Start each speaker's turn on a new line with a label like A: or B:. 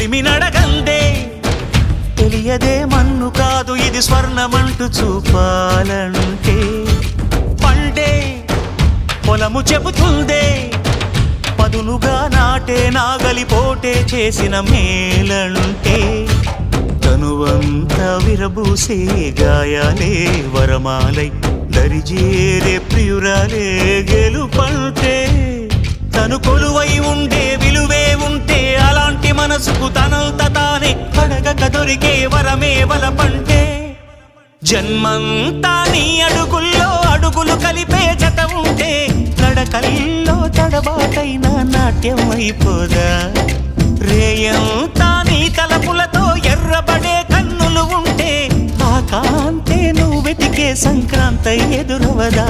A: కొలిమి నడగందే తెలియదే మన్ను కాదు ఇది స్వర్ణమంటూ చూపాలంటే పండే పొలము చెబుతుందే పదునుగా నాటే నాగలిపోటే చేసిన మేలంటే తనువంతా విరబూసే గాయాలే వరమాలై దరిజేరే ప్రియురాలే గెలుపంటే తను కొలువై ఉండే విలువే ఉంటే అలాంటి మనసుకు తనంత తానే అడగక దొరికే వరమే వలపంటే జన్మంతా నీ అడుగుల్లో అడుగులు కలిపే జత ఉంటే నడకల్లో తడబాటైన నాట్యం అయిపోదా రేయంతా నీ తలపులతో ఎర్రబడే కన్నులు ఉంటే ఆ కాంతే నువ్వు వెతికే సంక్రాంతి ఎదురవదా